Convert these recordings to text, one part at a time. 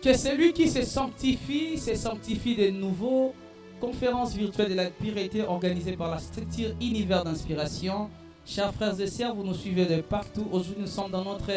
Que celui qui se sanctifie de nouveau. Conférence virtuelle de la pureté organisée par la structure Univers d'inspiration. Chers frères et sœurs, vous nous suivez de partout. Aujourd'hui, nous sommes dans notre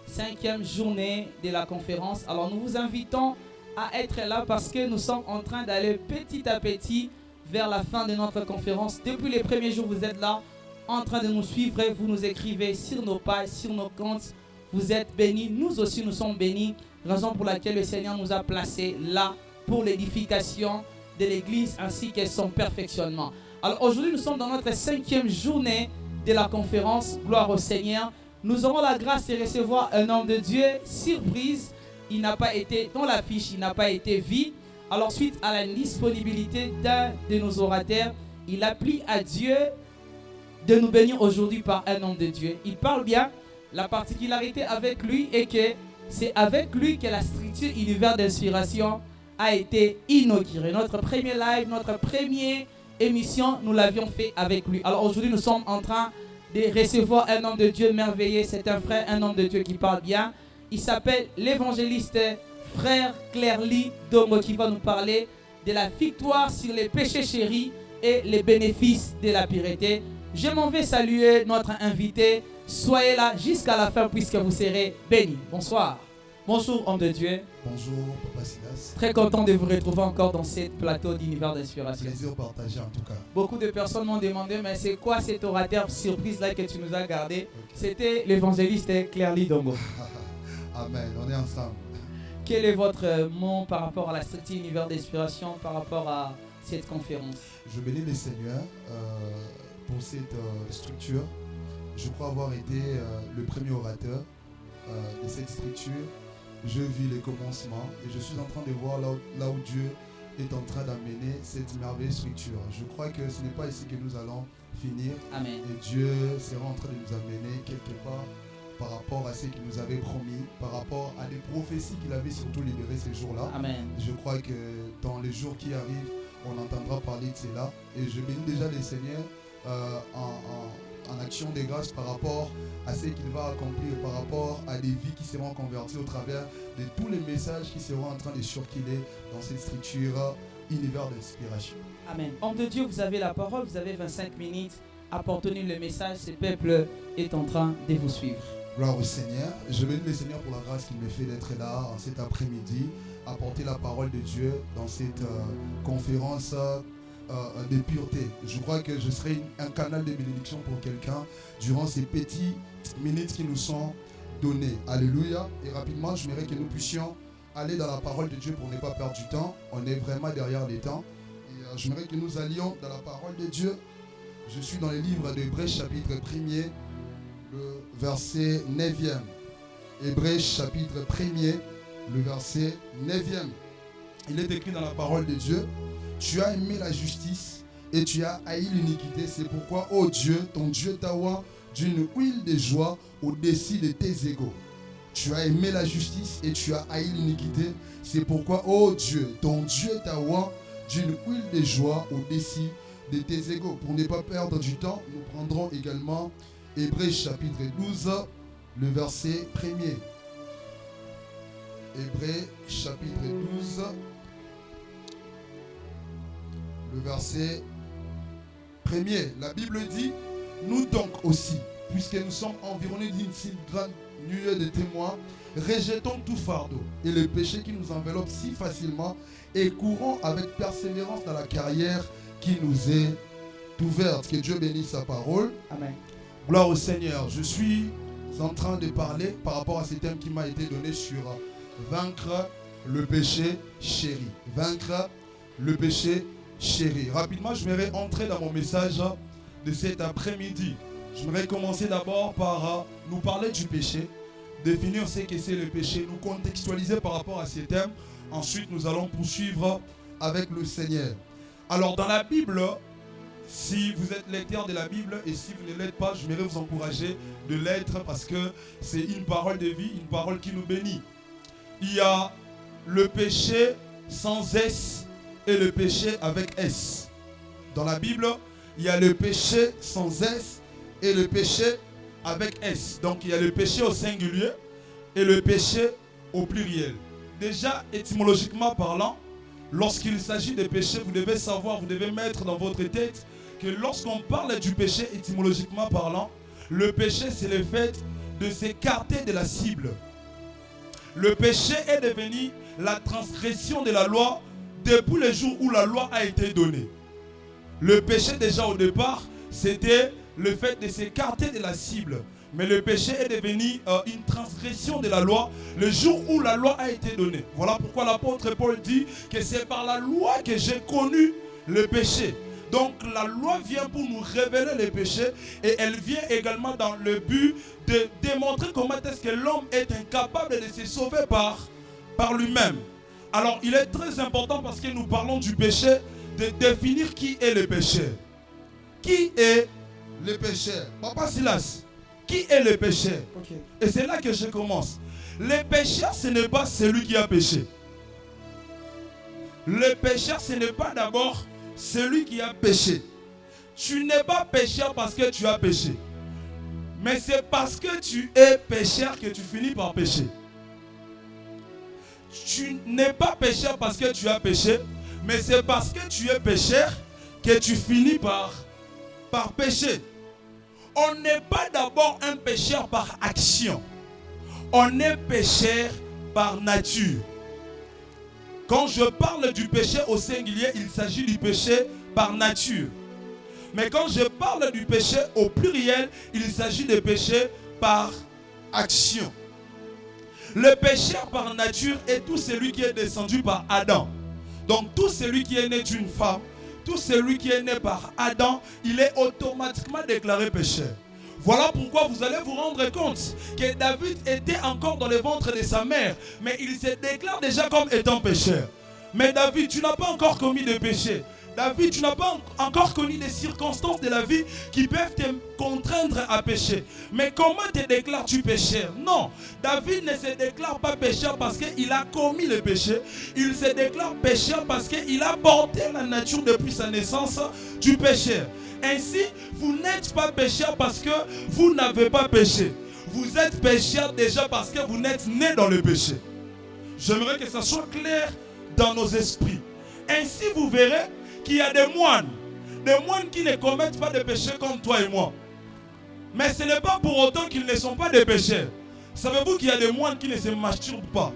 5e journée de la conférence. Alors, nous vous invitons à être là parce que nous sommes en train d'aller petit à petit vers la fin de notre conférence. Depuis les premiers jours, vous êtes là en train de nous suivre. Vous nous écrivez sur nos pages, sur nos comptes. Vous êtes bénis. Nous aussi, nous sommes bénis. Raison pour laquelle le Seigneur nous a placés là pour l'édification de l'église ainsi que son perfectionnement. Alors aujourd'hui, nous sommes dans notre 5e journée de la conférence. Gloire au Seigneur. Nous aurons la grâce de recevoir un homme de Dieu. Surprise, il n'a pas été dans l'affiche, il n'a pas été vu. Alors suite à la disponibilité d'un de nos orateurs, il a pris à Dieu de nous bénir aujourd'hui par un homme de Dieu. Il parle bien. La particularité avec lui est que c'est avec lui que la structure Univers d'inspiration a été inaugurée. Notre premier live, notre première émission, nous l'avions fait avec lui. Alors aujourd'hui, nous sommes en train de recevoir un homme de Dieu merveilleux. C'est un frère, un homme de Dieu qui parle bien. Il s'appelle l'évangéliste frère Clerly Dongo qui va nous parler de la victoire sur les péchés chéris et les bénéfices de la pureté. Je m'en vais saluer notre invité. Soyez là jusqu'à la fin puisque vous serez bénis. Bonsoir. Bonjour, homme de Dieu. Bonjour, Papa Silas. Très content de vous retrouver encore dans ce plateau d'Univers d'inspiration. Plaisir partagé en tout cas. Beaucoup de personnes m'ont demandé, mais c'est quoi cet orateur surprise là que tu nous as gardé? Okay. C'était l'évangéliste Clerly Dongo. Amen, on est ensemble. Quel est votre mot par rapport à la structure Univers d'inspiration, par rapport à cette conférence? Je bénis le Seigneur pour cette structure. Je crois avoir été le premier orateur de cette structure. Je vis les commencements et je suis en train de voir là où Dieu est en train d'amener cette merveilleuse structure. Je crois que ce n'est pas ici que nous allons finir. Amen. Et Dieu sera en train de nous amener quelque part par rapport à ce qu'il nous avait promis, par rapport à des prophéties qu'il avait surtout libérées ces jours-là. Amen. Je crois que dans les jours qui arrivent, on entendra parler de cela. Et je bénis déjà le Seigneur en action de grâce par rapport à ce qu'il va accomplir, par rapport à des vies qui seront converties au travers de tous les messages qui seront en train de circuler dans cette structure Univers d'inspiration. Amen. Homme de Dieu, vous avez la parole, vous avez 25 minutes. Apportez-nous le message, ce peuple est en train de vous suivre. Gloire au Seigneur. Je bénis le Seigneur pour la grâce qu'il me fait d'être là en cet après-midi, apporter la parole de Dieu dans cette conférence de pureté. Je crois que je serai un canal de bénédiction pour quelqu'un durant ces petites minutes qui nous sont données. Alléluia. Et rapidement, je voudrais que nous puissions aller dans la parole de Dieu pour ne pas perdre du temps. On est vraiment derrière les temps. Et je voudrais que nous allions dans la parole de Dieu. Je suis dans le livre d'Hébreux chapitre 1er, le verset 9e. Hébreux chapitre 1er, le verset 9e. Il est écrit dans la parole de Dieu: tu as aimé la justice et tu as haï l'iniquité. C'est pourquoi, ô Dieu, ton Dieu t'a oint d'une huile de joie au-dessus de tes égaux. Tu as aimé la justice et tu as haï l'iniquité. C'est pourquoi, ô Dieu, ton Dieu t'a oint d'une huile de joie au-dessus de tes égaux. Pour ne pas perdre du temps, nous prendrons également Hébreux chapitre 12, le verset 1er. Hébreux chapitre 12. Le verset 1er, la Bible dit: nous donc aussi, puisque nous sommes environnés d'une si grande nuée de témoins, rejetons tout fardeau et le péché qui nous enveloppe si facilement et courons avec persévérance dans la carrière qui nous est ouverte. Que Dieu bénisse sa parole. Amen. Gloire au Seigneur. Je suis en train de parler par rapport à ce thème qui m'a été donné sur vaincre le péché chéri. Vaincre le péché chéri. Rapidement, je vais entrer dans mon message de cet après-midi. Je vais commencer d'abord par nous parler du péché, définir ce que c'est le péché, nous contextualiser par rapport à ces thèmes. Ensuite, nous allons poursuivre avec le Seigneur. Alors, dans la Bible, si vous êtes lecteur de la Bible et si vous ne l'êtes pas, je vais vous encourager de l'être parce que c'est une parole de vie, une parole qui nous bénit. Il y a le péché sans S et le péché avec S. Dans la Bible, il y a le péché sans S et le péché avec S. Donc il y a le péché au singulier et le péché au pluriel. déjà étymologiquement parlant, lorsqu'il s'agit de péché, vous devez savoir, vous devez mettre dans votre tête que lorsqu'on parle du péché étymologiquement parlant, le péché c'est le fait de s'écarter de la cible. Le péché est devenu la transgression de la loi depuis le jour où la loi a été donnée. Le péché déjà au départ, c'était le fait de s'écarter de la cible. Mais le péché est devenu une transgression de la loi le jour où la loi a été donnée. Voilà pourquoi l'apôtre Paul dit que c'est par la loi que j'ai connu le péché. Donc la loi vient pour nous révéler les péchés et elle vient également dans le but de démontrer comment est-ce que l'homme est incapable de se sauver par lui-même. Alors il est très important parce que nous parlons du péché de définir qui est le péché. Qui est le péché? Papa Silas, qui est le péché? Okay. Et c'est là que je commence. Le pécheur, ce n'est pas celui qui a péché. Le pécheur, ce n'est pas d'abord celui qui a péché. Tu n'es pas pécheur parce que tu as péché. Mais c'est parce que tu es pécheur que tu finis par pécher. Tu n'es pas pécheur parce que tu as péché. Mais c'est parce que tu es pécheur que tu finis par pécher. On n'est pas d'abord un pécheur par action. On est pécheur par nature. Quand je parle du péché au singulier, il s'agit du péché par nature. Mais quand je parle du péché au pluriel, il s'agit de péché par action. Le pécheur par nature est tout celui qui est descendu par Adam. Donc tout celui qui est né d'une femme, tout celui qui est né par Adam, il est automatiquement déclaré pécheur. Voilà pourquoi vous allez vous rendre compte que David était encore dans le ventre de sa mère, mais il se déclare déjà comme étant pécheur. Mais David, tu n'as pas encore commis de péché. David, tu n'as pas encore connu des circonstances de la vie qui peuvent te contraindre à pécher. Mais comment te déclares-tu pécheur? Non, David ne se déclare pas pécheur parce qu'il a commis le péché. Il se déclare pécheur parce qu'il a porté la nature depuis sa naissance du pécheur. Ainsi, vous n'êtes pas pécheur parce que vous n'avez pas péché. Vous êtes pécheur déjà parce que vous n'êtes né dans le péché. J'aimerais que ça soit clair dans nos esprits. Ainsi, vous verrez qu'il y a des moines qui ne commettent pas de péché comme toi et moi. Mais ce n'est pas pour autant qu'ils ne sont pas des pécheurs. Savez-vous qu'il y a des moines qui ne se masturbent pas?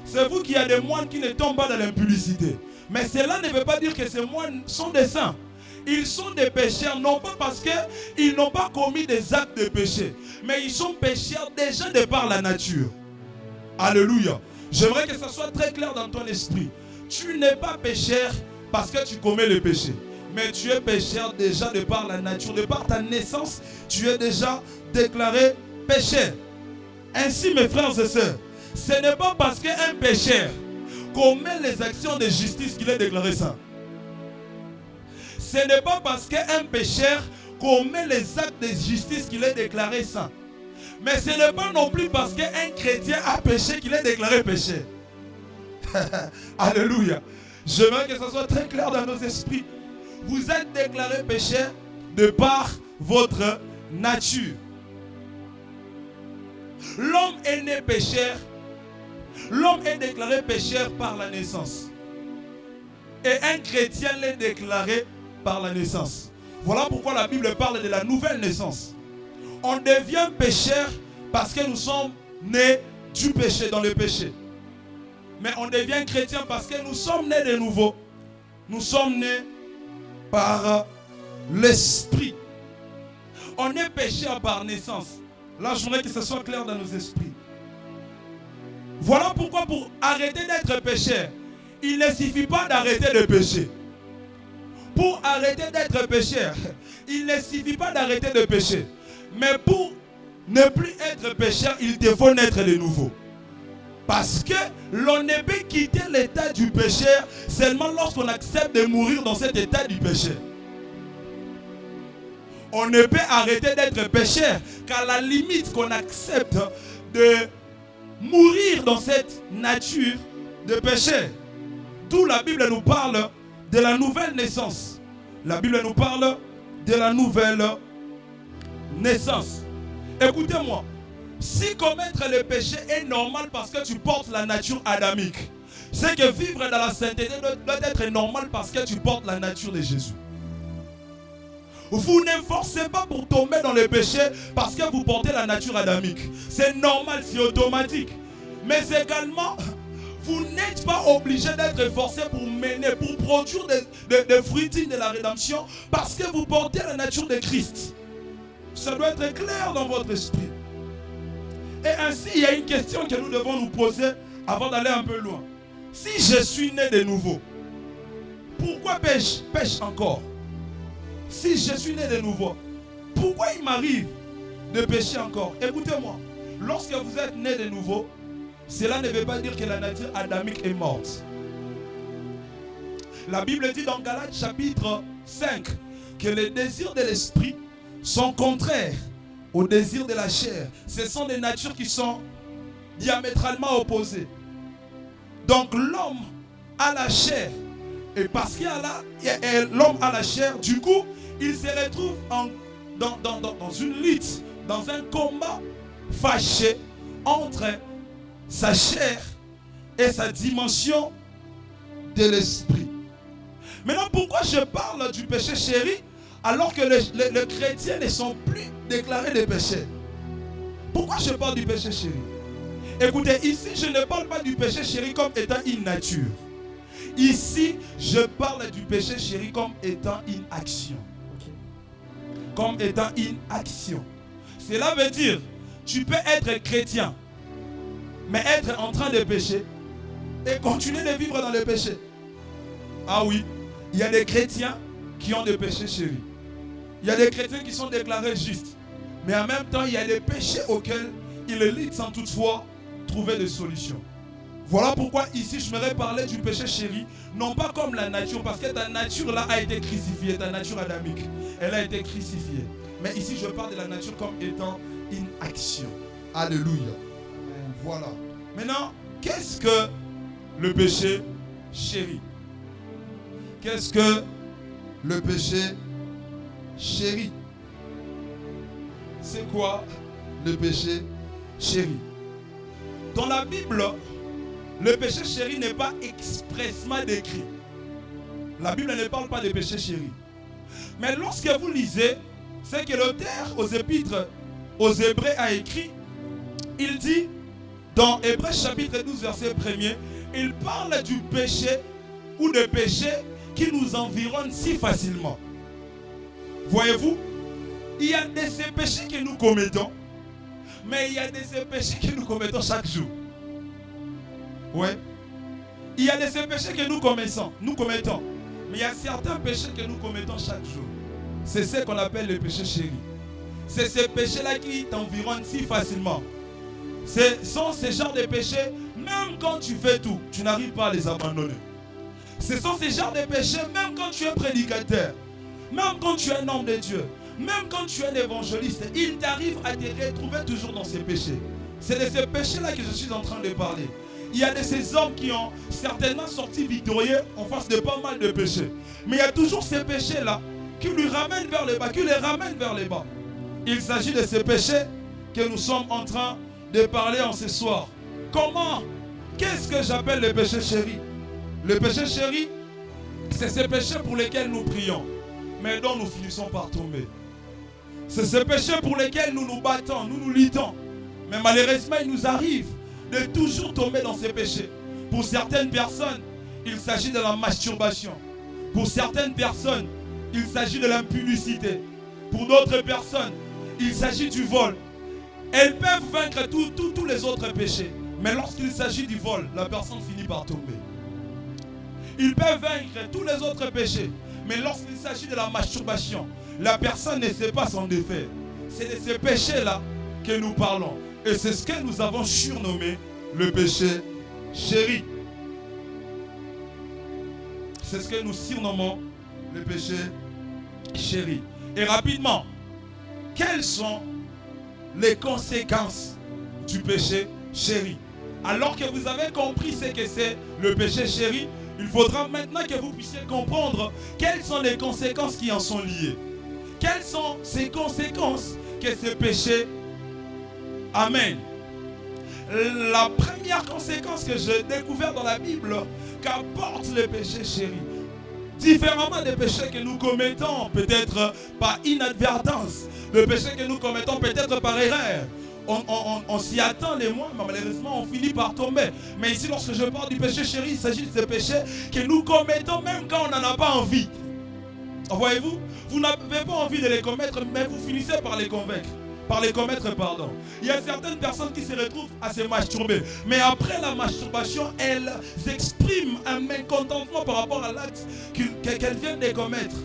Savez-vous qu'il y a des moines qui ne tombent pas dans l'impudicité? Mais cela ne veut pas dire que ces moines sont des saints. Ils sont des pécheurs, non pas parce qu'ils n'ont pas commis des actes de péché, mais ils sont pécheurs déjà de par la nature. Alléluia. J'aimerais que ça soit très clair dans ton esprit. Tu n'es pas pécheur parce que tu commets le péché, mais tu es pécheur déjà de par la nature, de par ta naissance, tu es déjà déclaré pécheur. Ainsi, mes frères et sœurs, ce n'est pas parce qu'un pécheur commet les actions de justice qu'il est déclaré saint. Ce n'est pas parce qu'un pécheur commet les actes de justice qu'il est déclaré saint. Mais ce n'est pas non plus parce qu'un chrétien a péché qu'il est déclaré pécheur. Alléluia. J'aimerais que ça soit très clair dans nos esprits. Vous êtes déclaré pécheur de par votre nature. L'homme est né pécheur. L'homme est déclaré pécheur par la naissance. Et un chrétien l'est déclaré par la naissance. Voilà pourquoi la Bible parle de la nouvelle naissance. On devient pécheur parce que nous sommes nés du péché, dans le péché. Mais on devient chrétien parce que nous sommes nés de nouveau. Nous sommes nés par l'esprit. On est pécheur par naissance. Là, je voudrais que ce soit clair dans nos esprits. Voilà pourquoi pour arrêter d'être pécheur, il ne suffit pas d'arrêter de pécher. Pour arrêter d'être pécheur, il ne suffit pas d'arrêter de pécher. Mais pour ne plus être pécheur, il te faut naître de nouveau. Parce que l'on ne peut quitter l'état du pécheur seulement lorsqu'on accepte de mourir dans cet état du péché. On ne peut arrêter d'être pécheur qu'à la limite qu'on accepte de mourir dans cette nature de péché. D'où la Bible nous parle de la nouvelle naissance. La Bible nous parle de la nouvelle naissance. Écoutez-moi, Si commettre le péché est normal parce que tu portes la nature adamique, c'est que vivre dans la sainteté doit être normal parce que tu portes la nature de Jésus. Vous ne forcez pas pour tomber dans le péché parce que vous portez la nature adamique. C'est normal, c'est automatique. Mais également, vous n'êtes pas obligé d'être forcé pour mener, pour produire des fruits dignes de la rédemption parce que vous portez la nature de Christ. Ça doit être clair dans votre esprit. Et ainsi, il y a une question que nous devons nous poser avant d'aller un peu loin. Si je suis né de nouveau, pourquoi pêche encore? Si je suis né de nouveau, pourquoi il m'arrive de pécher encore? Écoutez-moi, lorsque vous êtes né de nouveau, cela ne veut pas dire que la nature adamique est morte. La Bible dit dans Galates chapitre 5 que les désirs de l'esprit sont contraires aux désirs de la chair. Ce sont des natures qui sont diamétralement opposées. Donc l'homme a la chair. Et parce qu'il l'homme a la chair, du coup, il se retrouve dans une lutte, dans un combat fâché entre sa chair et sa dimension de l'esprit. Maintenant, pourquoi je parle du péché chéri alors que les chrétiens ne sont plus déclarés des péchés? Pourquoi je parle du péché chéri? Écoutez, ici, je ne parle pas du péché chéri comme étant une nature. Ici, je parle du péché chéri comme étant une action. Comme étant une action. Cela veut dire, tu peux être chrétien, mais être en train de pécher et continuer de vivre dans le péché. Ah oui, il y a des chrétiens qui ont des péchés chéris. Il y a des chrétiens qui sont déclarés justes. Mais en même temps, il y a des péchés auxquels ils luttent sans toutefois trouver des solutions. Voilà pourquoi ici je m'aurais parlé du péché chéri, non pas comme la nature, parce que ta nature là a été crucifiée, ta nature adamique, elle a été crucifiée. Mais ici je parle de la nature comme étant une action. Alléluia. Voilà. Maintenant, qu'est-ce que le péché chéri? Qu'est-ce que le péché chéri? C'est quoi le péché chéri? Dans la Bible, le péché chéri n'est pas expressément décrit. La Bible ne parle pas de péché chéri. Mais lorsque vous lisez, c'est que l'auteur aux épîtres aux Hébreux a écrit, il dit, dans Hébreux chapitre 12, verset 1er, il parle du péché ou de péché qui nous environne si facilement. Voyez-vous, il y a de ces péchés que nous commettons, mais il y a de ces péchés que nous commettons chaque jour. Ouais. Il y a de ces péchés que nous commettons, mais il y a certains péchés que nous commettons chaque jour. C'est ce qu'on appelle le péché chéri. C'est ces péchés-là qui t'environnent si facilement. Ce sont ces genres de péchés, même quand tu fais tout, tu n'arrives pas à les abandonner. Ce sont ces genres de péchés, même quand tu es prédicateur, même quand tu es un homme de Dieu, même quand tu es un évangéliste, il t'arrive à te retrouver toujours dans ces péchés. C'est de ces péchés-là que je suis en train de parler. Il y a de ces hommes qui ont certainement sorti victorieux en face de pas mal de péchés. Mais il y a toujours ces péchés-là qui lui ramènent vers le bas, qui les ramènent vers le bas. Il s'agit de ces péchés que nous sommes en train de parler en ce soir. Comment? Qu'est-ce que j'appelle le péché chéri? Le péché chéri, c'est ces péchés pour lesquels nous prions, mais dont nous finissons par tomber. C'est ces péchés pour lesquels nous nous battons, nous nous luttons. Mais malheureusement, il nous arrive de toujours tomber dans ces péchés. Pour certaines personnes, il s'agit de la masturbation. Pour certaines personnes, il s'agit de l'impudicité. Pour d'autres personnes, il s'agit du vol. Elles peuvent vaincre tous les autres péchés. Mais lorsqu'il s'agit du vol, la personne finit par tomber. Ils peuvent vaincre tous les autres péchés. Mais lorsqu'il s'agit de la masturbation, la personne ne sait pas s'en défaire. C'est de ces péchés-là que nous parlons. Et c'est ce que nous avons surnommé le péché chéri. C'est ce que nous surnommons le péché chéri. Et rapidement, quelles sont les conséquences du péché chéri? Alors que vous avez compris ce que c'est le péché chéri, il faudra maintenant que vous puissiez comprendre quelles sont les conséquences qui en sont liées. Quelles sont ces conséquences que ce péché Amen. La première conséquence que j'ai découvert dans la Bible qu'apporte le péché chéri, différemment des péchés que nous commettons peut-être par inadvertance, le péché que nous commettons peut-être par erreur, on s'y attend les mois, mais malheureusement on finit par tomber. Mais ici, lorsque je parle du péché chéri, il s'agit de péchés que nous commettons même quand on n'en a pas envie. Voyez-vous, vous n'avez pas envie de les commettre, mais vous finissez par les commettre. Il y a certaines personnes qui se retrouvent à se masturber, mais après la masturbation, elles expriment un mécontentement par rapport à l'acte qu'elles viennent de commettre.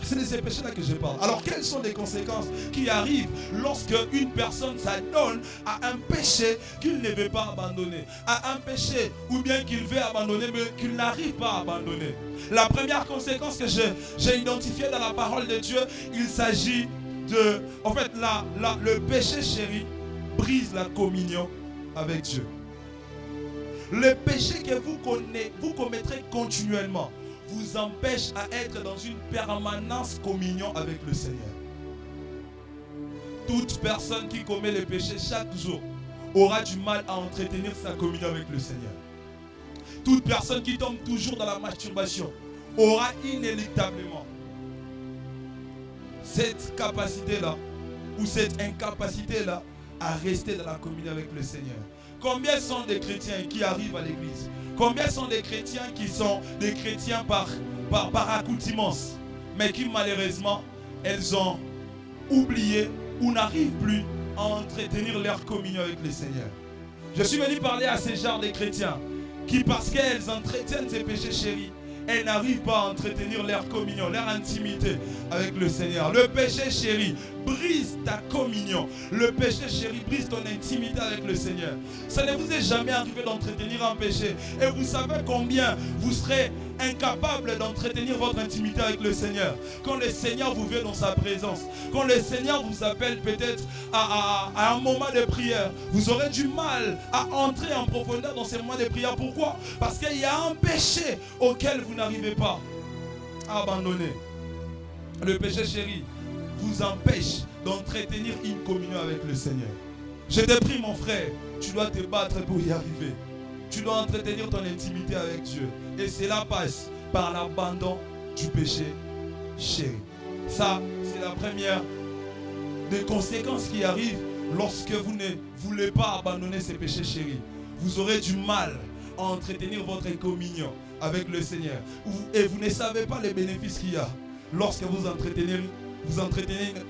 C'est de ces péchés-là que je parle. Alors, quelles sont les conséquences qui arrivent lorsque une personne s'adonne à un péché qu'il ne veut pas abandonner, à un péché ou bien qu'il veut abandonner mais qu'il n'arrive pas à abandonner? La première conséquence que j'ai identifiée dans la parole de Dieu, il s'agit de... En fait, le péché chéri brise la communion avec Dieu. Le péché que vous commettrez continuellement vous empêche à être dans une permanence communion avec le Seigneur. Toute personne qui commet le péché chaque jour aura du mal à entretenir sa communion avec le Seigneur. Toute personne qui tombe toujours dans la masturbation aura inéluctablement cette capacité-là ou cette incapacité-là à rester dans la communion avec le Seigneur. Combien sont des chrétiens qui arrivent à l'église? Combien sont des chrétiens qui sont des chrétiens par accoutumance, mais qui malheureusement, elles ont oublié ou n'arrivent plus à entretenir leur communion avec le Seigneur? Je suis venu parler à ces genres de chrétiens qui, parce qu'elles entretiennent ces péchés chéris, elles n'arrivent pas à entretenir leur communion, leur intimité avec le Seigneur. Le péché chéri brise ta communion. Le péché chéri brise ton intimité avec le Seigneur. Ça ne vous est jamais arrivé d'entretenir un péché. Et vous savez combien vous serez incapable d'entretenir votre intimité avec le Seigneur. Quand le Seigneur vous veut dans sa présence, quand le Seigneur vous appelle peut-être à un moment de prière, vous aurez du mal à entrer en profondeur dans ces moments de prière. Pourquoi? Parce qu'il y a un péché auquel vous n'arrivez pas à abandonner. Le péché chéri vous empêche d'entretenir une communion avec le Seigneur. Je te prie, mon frère, tu dois te battre pour y arriver. Tu dois entretenir ton intimité avec Dieu. Et cela passe par l'abandon du péché chéri. Ça, c'est la première des conséquences qui arrivent lorsque vous ne voulez pas abandonner ces péchés chéris. Vous aurez du mal à entretenir votre communion avec le Seigneur. Et vous ne savez pas les bénéfices qu'il y a lorsque vous entretenez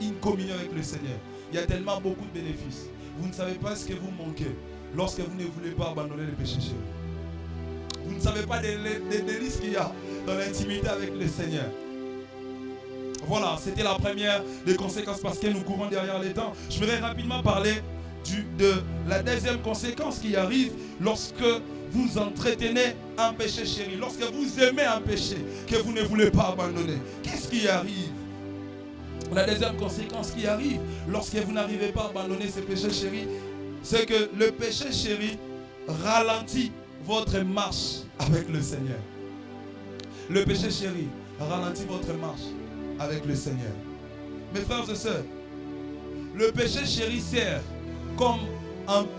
une communion avec le Seigneur. Il y a tellement beaucoup de bénéfices. Vous ne savez pas ce que vous manquez lorsque vous ne voulez pas abandonner le péché chéri. Vous ne savez pas des délices qu'il y a dans l'intimité avec le Seigneur. Voilà, c'était la première des conséquences parce que nous courons derrière les temps. Je voudrais rapidement parler de la deuxième conséquence qui arrive lorsque vous entretenez un péché chéri, lorsque vous aimez un péché que vous ne voulez pas abandonner. Qu'est-ce qui arrive? La deuxième conséquence qui arrive lorsque vous n'arrivez pas à abandonner ce péché chéri, c'est que le péché chéri ralentit votre marche avec le Seigneur. Le péché chéri ralentit votre marche avec le Seigneur. Mes frères et sœurs, le péché chéri sert comme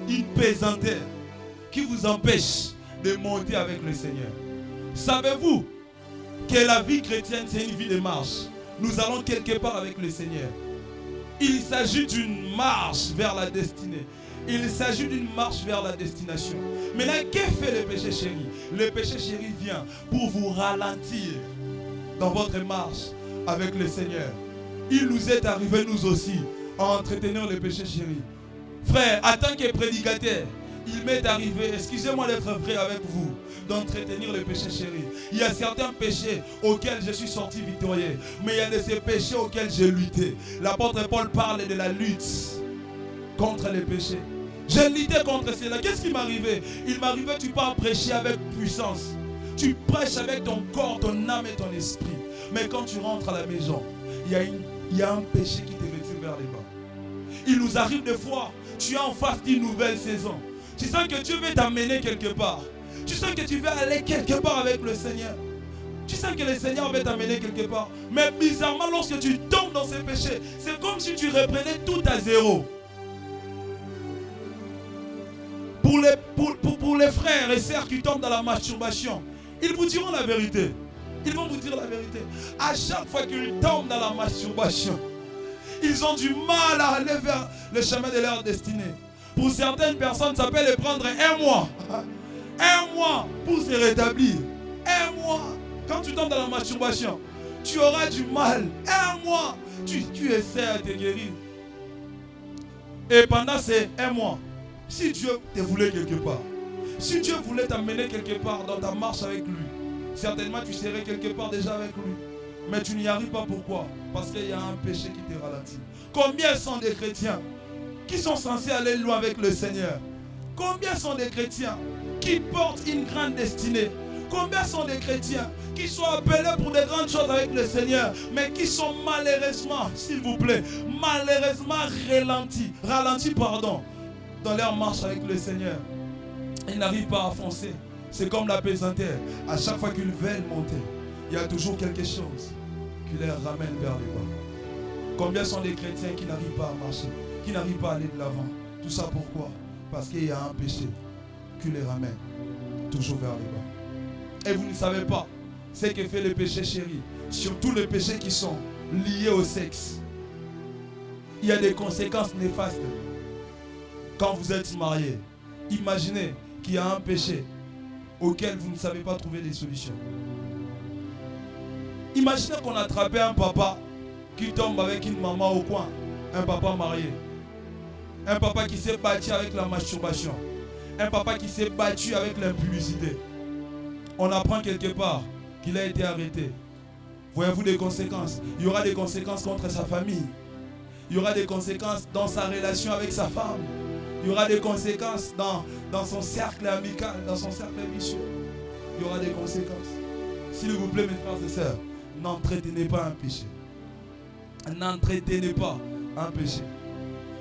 une pesanteur qui vous empêche de monter avec le Seigneur. Savez-vous que la vie chrétienne, c'est une vie de marche? Nous allons quelque part avec le Seigneur. Il s'agit d'une marche vers la destinée. Il s'agit d'une marche vers la destination. Maintenant, qu'est-ce que fait le péché chéri? Le péché chéri vient pour vous ralentir dans votre marche avec le Seigneur. Il nous est arrivé, nous aussi, à entretenir le péché chéri. Frère, en tant que prédicateur, il m'est arrivé, excusez-moi d'être vrai avec vous, d'entretenir le péché chéri. Il y a certains péchés auxquels je suis sorti victorieux, mais il y a de ces péchés auxquels j'ai lutté. L'apôtre Paul parle de la lutte contre les péchés. J'ai lutté contre cela. Qu'est-ce qui m'arrivait? Il m'arrivait, tu pars prêcher avec puissance. Tu prêches avec ton corps, ton âme et ton esprit. Mais quand tu rentres à la maison, il y a un péché qui te retire vers les bas. Il nous arrive des fois, tu es en face d'une nouvelle saison. Tu sens que Dieu veut t'amener quelque part. Tu sens que tu veux aller quelque part avec le Seigneur. Tu sens que le Seigneur veut t'amener quelque part. Mais bizarrement, lorsque tu tombes dans ces péchés, c'est comme si tu reprenais tout à zéro. pour les frères et sœurs qui tombent dans la masturbation, ils vous diront la vérité. Ils vont vous dire la vérité. À chaque fois qu'ils tombent dans la masturbation, ils ont du mal à aller vers le chemin de leur destinée. Pour certaines personnes, ça peut les prendre 1 mois. 1 mois pour se rétablir. 1 mois. Quand tu tombes dans la masturbation, tu auras du mal. 1 mois. Tu essaies à te guérir. Et pendant ces 1 mois, si Dieu te voulait quelque part, si Dieu voulait t'amener quelque part dans ta marche avec lui, certainement tu serais quelque part déjà avec lui. Mais tu n'y arrives pas. Pourquoi? Parce qu'il y a un péché qui te ralentit. Combien sont des chrétiens qui sont censés aller loin avec le Seigneur? Combien sont des chrétiens qui portent une grande destinée? Combien sont des chrétiens qui sont appelés pour des grandes choses avec le Seigneur, mais qui sont malheureusement, s'il vous plaît, malheureusement ralentis, dans leur marche avec le Seigneur. Ils n'arrivent pas à foncer. C'est comme la pesanteur. À chaque fois qu'ils veulent monter, il y a toujours quelque chose qui les ramène vers le bas. Combien sont des chrétiens qui n'arrivent pas à marcher, qui n'arrivent pas à aller de l'avant? Tout ça pourquoi? Parce qu'il y a un péché qui les ramène toujours vers le bas. Et vous ne savez pas ce que fait le péché, chéri. Surtout les péchés qui sont liés au sexe. Il y a des conséquences néfastes. Quand vous êtes marié, imaginez qu'il y a un péché auquel vous ne savez pas trouver des solutions. Imaginez qu'on attrapait un papa qui tombe avec une maman au coin. Un papa marié. Un papa qui s'est battu avec la masturbation. Un papa qui s'est battu avec l'impudicité. On apprend quelque part qu'il a été arrêté. Voyez-vous des conséquences? Il y aura des conséquences contre sa famille. Il y aura des conséquences dans sa relation avec sa femme. Il y aura des conséquences dans son cercle amical, dans son cercle vicieux. Il y aura des conséquences. S'il vous plaît, mes frères et sœurs, n'entretenez pas un péché. N'entretenez pas un péché.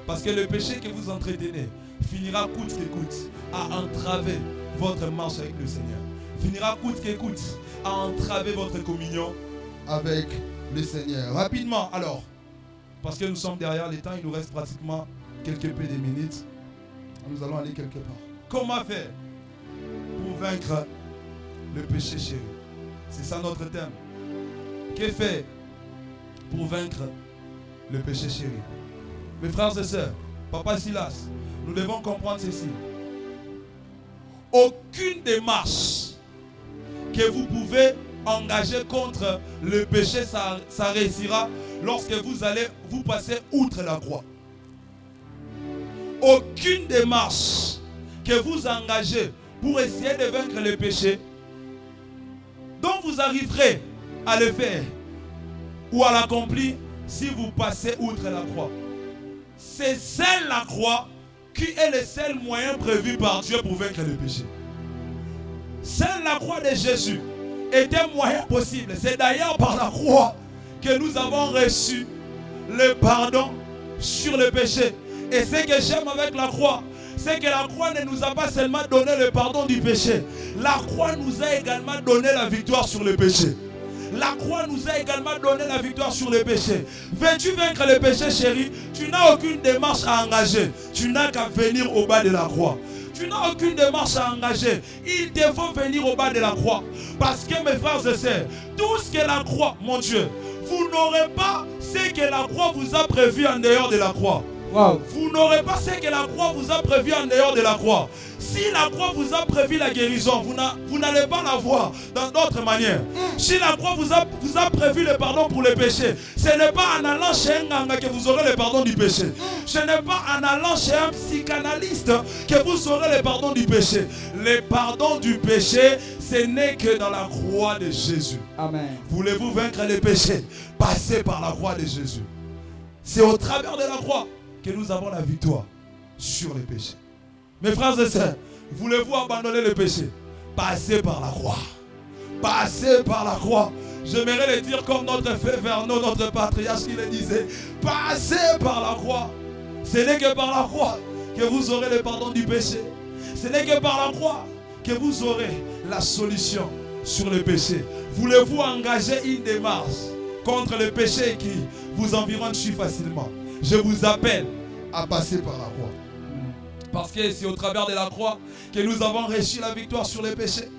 Parce que le péché que vous entretenez finira coûte que coûte à entraver votre marche avec le Seigneur. Finira coûte que coûte à entraver votre communion avec le Seigneur. Rapidement, alors, parce que nous sommes derrière les temps, il nous reste pratiquement quelques peu de minutes. Nous allons aller quelque part. Comment faire pour vaincre le péché, chéri? C'est ça notre thème. Que faire pour vaincre le péché, chéri? Mes frères et sœurs, Papa Silas, nous devons comprendre ceci. Aucune démarche que vous pouvez engager contre le péché, ça réussira lorsque vous allez vous passer outre la croix. Aucune démarche que vous engagez pour essayer de vaincre le péché, dont vous arriverez à le faire ou à l'accomplir si vous passez outre la croix. C'est seule la croix qui est le seul moyen prévu par Dieu pour vaincre le péché. Seule la croix de Jésus est un moyen possible. C'est d'ailleurs par la croix que nous avons reçu le pardon sur le péché. Et ce que j'aime avec la croix, c'est que la croix ne nous a pas seulement donné le pardon du péché. La croix nous a également donné la victoire sur le péché. La croix nous a également donné la victoire sur le péché. Veux-tu vaincre le péché, chéri? Tu n'as aucune démarche à engager. Tu n'as qu'à venir au bas de la croix. Tu n'as aucune démarche à engager. Il te faut venir au bas de la croix. Parce que mes frères et sœurs, tout ce que la croix, mon Dieu, vous n'aurez pas ce que la croix vous a prévu en dehors de la croix. Wow. Vous n'aurez pas ce que la croix vous a prévu en dehors de la croix. Si la croix vous a prévu la guérison, vous n'allez pas la voir dans d'autres manières. Si la croix vous a prévu le pardon pour le péché, ce n'est pas en allant chez un ganga que vous aurez le pardon du péché. Ce n'est pas en allant chez un psychanalyste que vous aurez le pardon du péché. Le pardon du péché, ce n'est que dans la croix de Jésus. Amen. Voulez-vous vaincre le péché? Passez par la croix de Jésus. C'est au travers de la croix que nous avons la victoire sur le péché. Mes frères et sœurs, voulez-vous abandonner le péché? Passez par la croix. Passez par la croix. J'aimerais le dire comme notre frère Vernon, notre patriarche, qui le disait. Passez par la croix. Ce n'est que par la croix que vous aurez le pardon du péché. Ce n'est que par la croix que vous aurez la solution sur le péché. Voulez-vous engager une démarche contre le péché qui vous environne si facilement? Je vous appelle à passer par la croix. Parce que c'est au travers de la croix que nous avons reçu la victoire sur les péchés.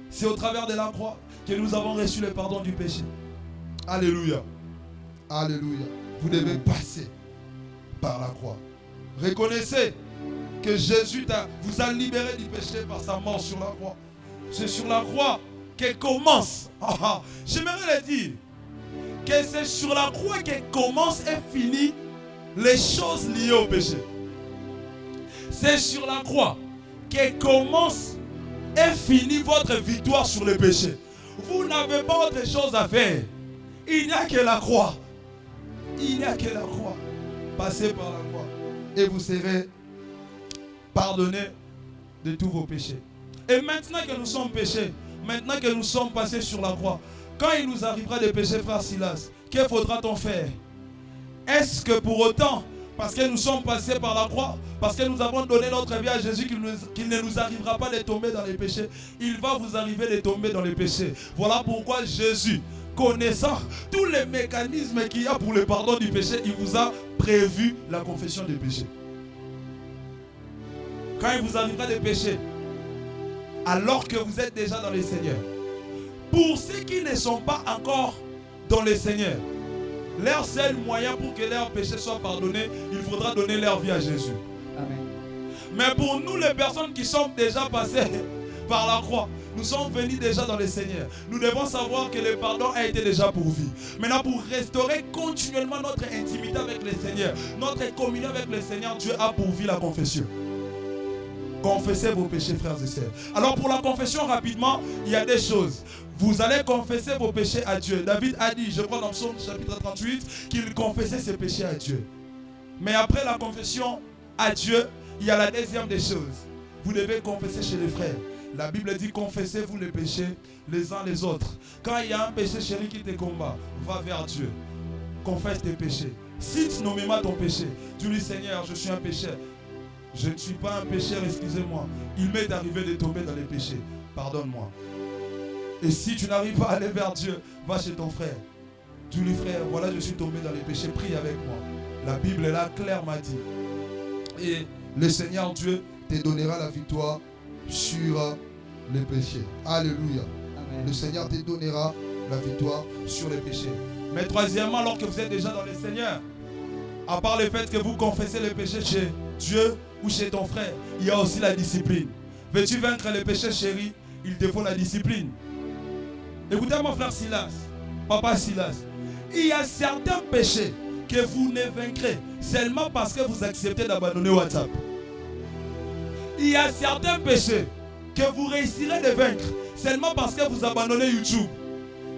C'est au travers de la croix que nous avons reçu le pardon du péché. Alléluia. Alléluia. Vous devez passer par la croix. Reconnaissez que Jésus vous a libéré du péché par sa mort sur la croix. C'est sur la croix qu'elle commence. J'aimerais le dire. Que c'est sur la croix qu'elle commence et finit les choses liées au péché. C'est sur la croix qu'elle commence et finit votre victoire sur le péché. Vous n'avez pas autre chose à faire. Il n'y a que la croix. Il n'y a que la croix. Passez par la croix et vous serez pardonnés de tous vos péchés. Et maintenant que nous sommes péchés, maintenant que nous sommes passés sur la croix, quand il nous arrivera de pécher, frère Silas, que faudra-t-on faire? Est-ce que pour autant, parce que nous sommes passés par la croix, parce que nous avons donné notre vie à Jésus, qu'il ne nous arrivera pas de tomber dans les péchés? Il va vous arriver de tomber dans les péchés. Voilà pourquoi Jésus, connaissant tous les mécanismes qu'il y a pour le pardon du péché, il vous a prévu la confession des péchés. Quand il vous arrivera des péchés, alors que vous êtes déjà dans le Seigneur, pour ceux qui ne sont pas encore dans le Seigneur, leur seul moyen pour que leurs péchés soient pardonnés, il faudra donner leur vie à Jésus. Amen. Mais pour nous, les personnes qui sont déjà passées par la croix, nous sommes venus déjà dans le Seigneur. Nous devons savoir que le pardon a été déjà pourvu. Maintenant, pour restaurer continuellement notre intimité avec le Seigneur, notre communion avec le Seigneur, Dieu a pourvu la confession. Confessez vos péchés, frères et sœurs. Alors pour la confession, rapidement, il y a des choses. Vous allez confesser vos péchés à Dieu. David a dit, je crois dans Psaume chapitre 38, qu'il confessait ses péchés à Dieu. Mais après la confession à Dieu, il y a la deuxième des choses. Vous devez confesser chez les frères. La Bible dit, confessez-vous les péchés les uns les autres. Quand il y a un péché chéri qui te combat, va vers Dieu. Confesse tes péchés. Cite nommément ton péché. Dis-lui, Seigneur, je suis un pécheur. Je ne suis pas un pécheur, excusez-moi. Il m'est arrivé de tomber dans les péchés. Pardonne-moi. Et si tu n'arrives pas à aller vers Dieu, va chez ton frère. Dis-lui, frère, voilà, je suis tombé dans les péchés. Prie avec moi. La Bible est là, claire m'a dit. Et le Seigneur Dieu te donnera la victoire sur les péchés. Alléluia. Amen. Le Seigneur te donnera la victoire sur les péchés. Mais troisièmement, alors que vous êtes déjà dans le Seigneur, à part le fait que vous confessez les péchés chez Dieu ou chez ton frère, il y a aussi la discipline. Veux-tu vaincre les péchés, chéri? Il te faut la discipline. Écoutez mon frère Silas, papa Silas, il y a certains péchés que vous ne vaincrez seulement parce que vous acceptez d'abandonner WhatsApp. Il y a certains péchés que vous réussirez de vaincre seulement parce que vous abandonnez YouTube.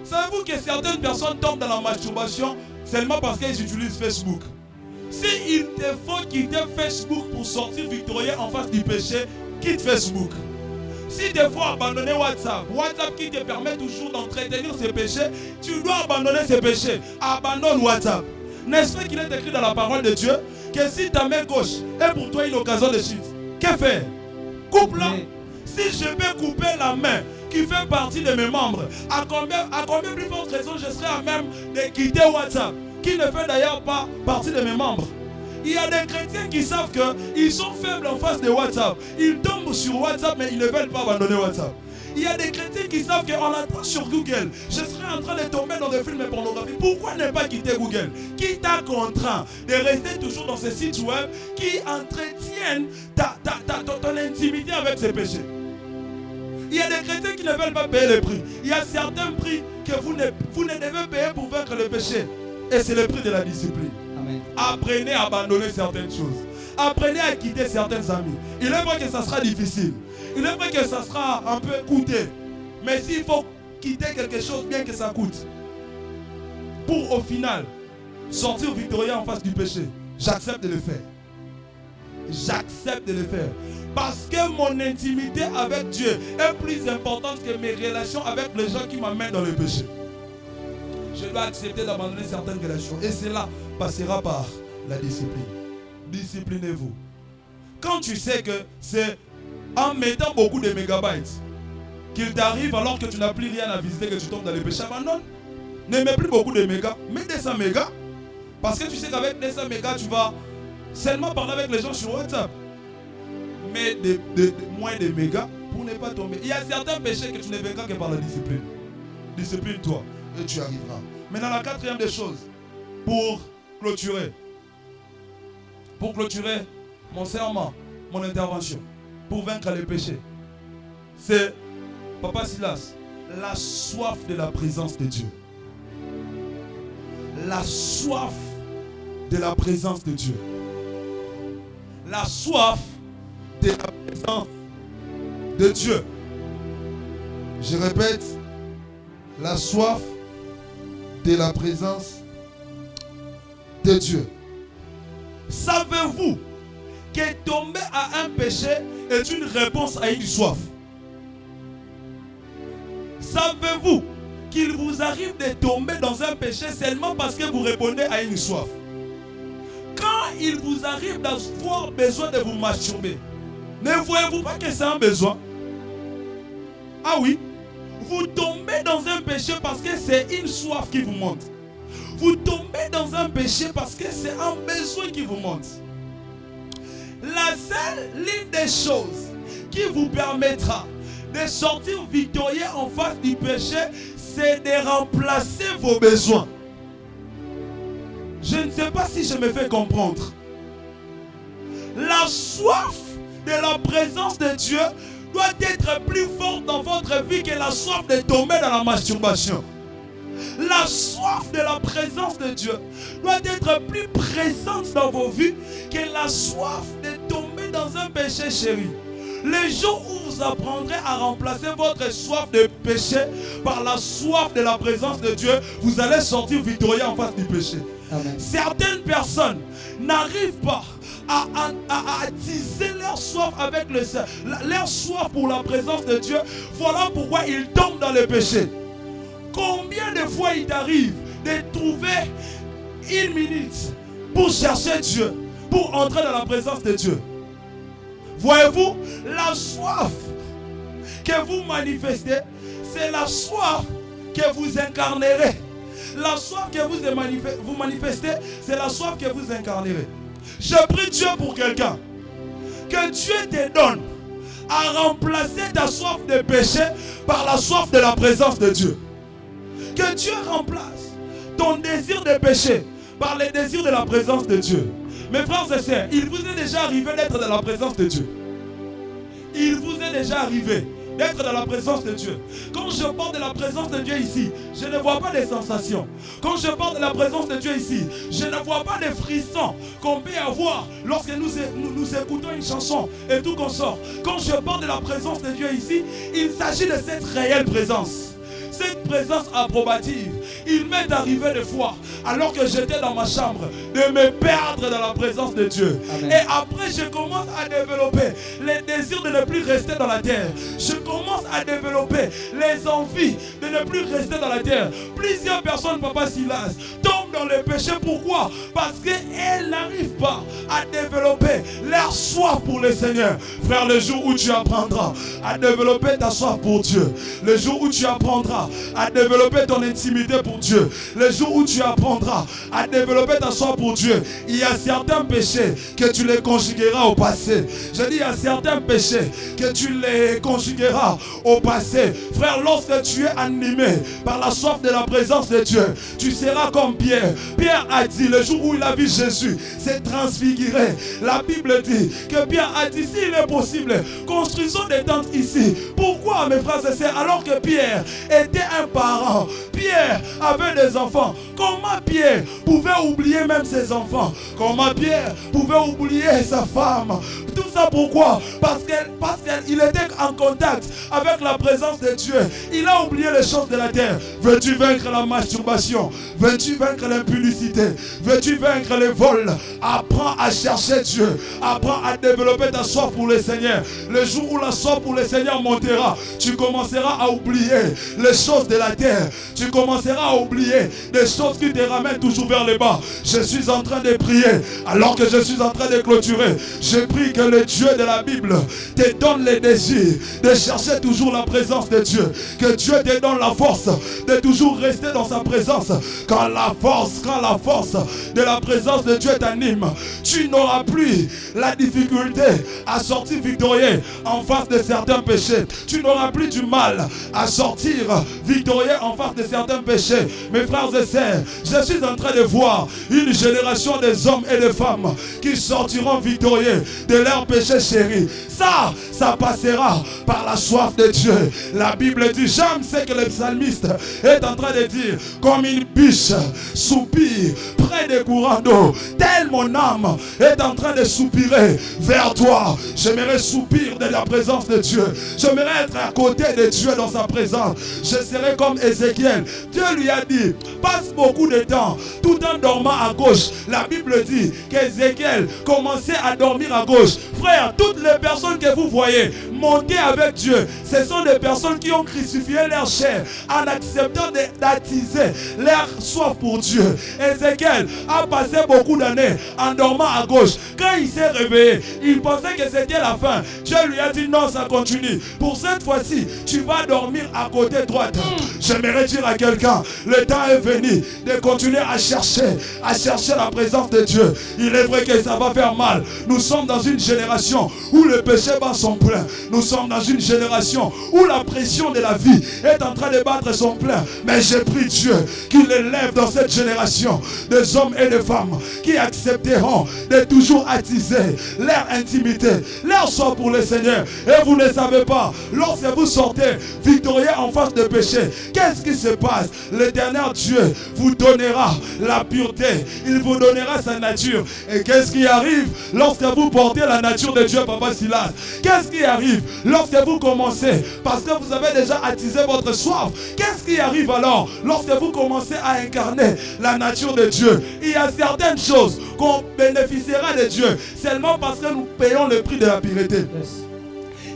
Savez-vous que certaines personnes tombent dans la masturbation seulement parce qu'elles utilisent Facebook? S'il te faut quitter Facebook pour sortir victorieux en face du péché, quitte Facebook. Si tu faut abandonner WhatsApp, WhatsApp qui te permet toujours d'entretenir ces péchés, tu dois abandonner ces péchés. Abandonne WhatsApp. N'est-ce pas qu'il est écrit dans la parole de Dieu que si ta main gauche est pour toi une occasion de chute, que faire? Coupe-la. Si je peux couper la main qui fait partie de mes membres, à combien plus forte raison je serai à même de quitter WhatsApp, qui ne fait d'ailleurs pas partie de mes membres? Il y a des chrétiens qui savent qu'ils sont faibles en face de WhatsApp. Ils tombent sur WhatsApp, mais ils ne veulent pas abandonner WhatsApp. Il y a des chrétiens qui savent qu'en entrant sur Google, je serai en train de tomber dans des films pornographiques. Pourquoi ne pas quitter Google? Qui t'a contraint de rester toujours dans ces sites web qui entretiennent ton intimité avec ces péchés? Il y a des chrétiens qui ne veulent pas payer le prix. Il y a certains prix que vous ne devez payer pour vaincre le péché. Et c'est le prix de la discipline. Amen. Apprenez à abandonner certaines choses. Apprenez à quitter certains amis. Il est vrai que ça sera difficile. Il est vrai que ça sera un peu coûteux. Mais s'il faut quitter quelque chose, bien que ça coûte, pour au final sortir victorieux en face du péché, j'accepte de le faire. J'accepte de le faire. Parce que mon intimité avec Dieu est plus importante que mes relations avec les gens qui m'amènent dans le péché. Je dois accepter d'abandonner certaines relations. Et cela passera par la discipline. Disciplinez-vous. Quand tu sais que c'est en mettant beaucoup de mégabytes qu'il t'arrive alors que tu n'as plus rien à visiter, que tu tombes dans les péchés, abandonne. Ne mets plus beaucoup de mégas. Mets 200 mégas. Parce que tu sais qu'avec 200 mégas, tu vas seulement parler avec les gens sur WhatsApp. mets moins de mégas pour ne pas tomber. Il y a certains péchés que tu ne vaincras que par la discipline. Discipline-toi et tu arriveras. Maintenant, la quatrième des choses, pour clôturer mon serment, mon intervention, pour vaincre les péchés, c'est, Papa Silas, la soif de la présence de Dieu. La soif de la présence de Dieu. La soif de la présence de Dieu. Je répète, la soif de la présence de Dieu. Savez-vous que tomber à un péché est une réponse à une soif? Savez-vous qu'il vous arrive de tomber dans un péché seulement parce que vous répondez à une soif? Quand il vous arrive d'avoir besoin de vous masturber, ne voyez-vous pas que c'est un besoin? Ah oui, vous tombez dans un péché parce que c'est une soif qui vous monte. Vous tombez dans un péché parce que c'est un besoin qui vous monte. L'une des choses qui vous permettra de sortir victorieux en face du péché, c'est de remplacer vos besoins. Je ne sais pas si je me fais comprendre. La soif de la présence de Dieu doit être plus forte dans votre vie que la soif de tomber dans la masturbation. La soif de la présence de Dieu doit être plus présente dans vos vies que la soif de tomber dans un péché, chéri. Le jour où vous apprendrez à remplacer votre soif de péché par la soif de la présence de Dieu, vous allez sortir victorieux en face du péché. Amen. Certaines personnes n'arrivent pas à attiser leur soif avec leur soif pour la présence de Dieu. Voilà pourquoi ils tombent dans le péché. Combien de fois il t'arrive de trouver une minute pour chercher Dieu, pour entrer dans la présence de Dieu? Voyez-vous, la soif que vous manifestez, c'est la soif que vous incarnerez. La soif que vous manifestez, c'est la soif que vous incarnerez. Je prie Dieu pour quelqu'un. Que Dieu te donne à remplacer ta soif de péché par la soif de la présence de Dieu. Que Dieu remplace ton désir de péché par le désir de la présence de Dieu. Mes frères et sœurs, il vous est déjà arrivé d'être dans la présence de Dieu. Il vous est déjà arrivé d'être dans la présence de Dieu. Quand je parle de la présence de Dieu ici, je ne vois pas des sensations. Quand je parle de la présence de Dieu ici, je ne vois pas des frissons qu'on peut avoir lorsque nous écoutons une chanson et tout qu'on sort. Quand je parle de la présence de Dieu ici, il s'agit de cette réelle présence. Cette présence approbative. Il m'est arrivé des fois, alors que j'étais dans ma chambre, de me perdre dans la présence de Dieu. Amen. Et après, je commence à développer les désirs de ne plus rester dans la terre. Je commence à développer les envies de ne plus rester dans la terre. Plusieurs personnes, Papa Silas, tombent dans le péché. Pourquoi? Parce qu'elles n'arrivent pas à développer leur soif pour le Seigneur. Frère, le jour où tu apprendras à développer ta soif pour Dieu, le jour où tu apprendras à développer ton intimité pour Dieu, le jour où tu apprendras à développer ta soif pour Dieu, il y a certains péchés que tu les conjugueras au passé. Je dis, il y a certains péchés que tu les conjugueras au passé. Frère, lorsque tu es animé par la soif de la présence de Dieu, tu seras comme Pierre. Pierre a dit, le jour où il a vu Jésus, s'est transfiguré. La Bible dit que Pierre a dit, s'il est possible, construisons des tentes ici. Pourquoi, mes frères et sœurs, alors que Pierre était un parent, Pierre avait des enfants, comment Pierre pouvait oublier même ses enfants? Comment Pierre pouvait oublier sa femme? Tout ça pourquoi? Parce qu'il était en contact avec la présence de Dieu. Il a oublié les choses de la terre. Veux-tu vaincre la masturbation? Veux-tu vaincre l'impudicité? Veux-tu vaincre les vols? Apprends à chercher Dieu. Apprends à développer ta soif pour le Seigneur. Le jour où la soif pour le Seigneur montera, tu commenceras à oublier les choses de la terre. Tu commenceras à oublier des choses qui te ramènent toujours vers le bas. Je suis en train de prier alors que je suis en train de clôturer. Je prie que le Dieu de la Bible te donne les désirs de chercher toujours la présence de Dieu. Que Dieu te donne la force de toujours rester dans sa présence. Quand la force de la présence de Dieu t'anime, tu n'auras plus la difficulté à sortir victorieux en face de certains péchés. Tu n'auras plus du mal à sortir victorieux en face de certains péchés. Mes frères et sœurs, je suis en train de voir une génération des hommes et des femmes qui sortiront victorieux de leurs péchés chéris. Ça passera par la soif de Dieu. La Bible dit, j'aime ce que le psalmiste est en train de dire, comme une biche soupire près des courants d'eau, telle mon âme est en train de soupirer vers toi. J'aimerais soupir de la présence de Dieu. J'aimerais être à côté de Dieu dans sa présence. Je serai comme Ézéchiel. Dieu lui a dit, passe beaucoup de temps tout en dormant à gauche. La Bible dit qu'Ézéchiel commençait à dormir à gauche. Frère, toutes les personnes que vous voyez monter avec Dieu, ce sont des personnes qui ont crucifié leur chair en acceptant d'attiser leur soif pour Dieu. Ézéchiel a passé beaucoup d'années en dormant à gauche. Quand il s'est réveillé, il pensait que c'était la fin. Dieu lui a dit non, ça continue. Pour cette fois-ci, tu vas dormir à côté droite. J'aimerais dire à quelqu'un, le temps est venu de continuer à chercher la présence de Dieu. Il est vrai que ça va faire mal. Nous sommes dans une génération où le péché bat son plein. Nous sommes dans une génération où la pression de la vie est en train de battre son plein. Mais je prie Dieu qu'il élève dans cette génération des hommes et des femmes qui accepteront de toujours attiser leur intimité, leur soif pour le Seigneur. Et vous ne savez pas, lorsque vous sortez victorieux en face de péché, qu'est-ce qui se passe? L'Éternel Dieu vous donnera la pureté, il vous donnera sa nature. Et qu'est-ce qui arrive lorsque vous portez la nature de Dieu, Papa Silas? Qu'est-ce qui arrive lorsque vous commencez, parce que vous avez déjà attisé votre soif? Qu'est-ce qui arrive alors lorsque vous commencez à incarner la nature de Dieu? Il y a certaines choses qu'on bénéficiera de Dieu seulement parce que nous payons le prix de la pureté.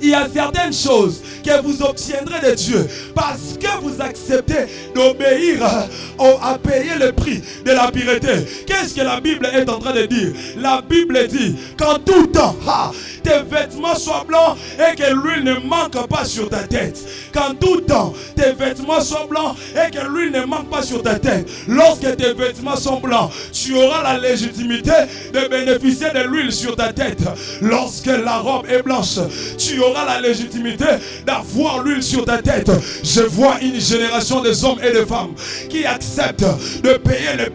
Il y a certaines choses que vous obtiendrez de Dieu parce que vous acceptez d'obéir à payer le prix de la pureté. Qu'est-ce que la Bible est en train de dire? La Bible dit qu'en tout temps, tes vêtements soient blancs et que l'huile ne manque pas sur ta tête. Qu'en tout temps, tes vêtements soient blancs et que l'huile ne manque pas sur ta tête. Lorsque tes vêtements sont blancs, tu auras la légitimité de bénéficier de l'huile sur ta tête. Lorsque la robe est blanche, tu auras la légitimité d'avoir l'huile sur ta tête. Je vois une génération des hommes et des femmes qui acceptent de payer le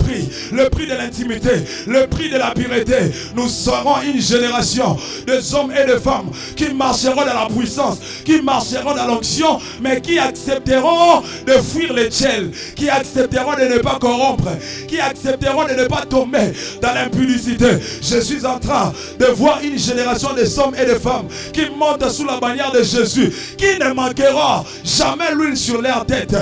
prix de l'intimité, le prix de la pureté. Nous serons une génération des hommes et des femmes qui marcheront dans la puissance, qui marcheront dans l'onction, mais qui accepteront de fuir les tchèles, qui accepteront de ne pas corrompre, qui accepteront de ne pas tomber dans l'impudicité. Je suis en train de voir une génération des hommes et des femmes qui montent sous la bannière de Jésus, qui ne manquera jamais l'huile sur leur tête.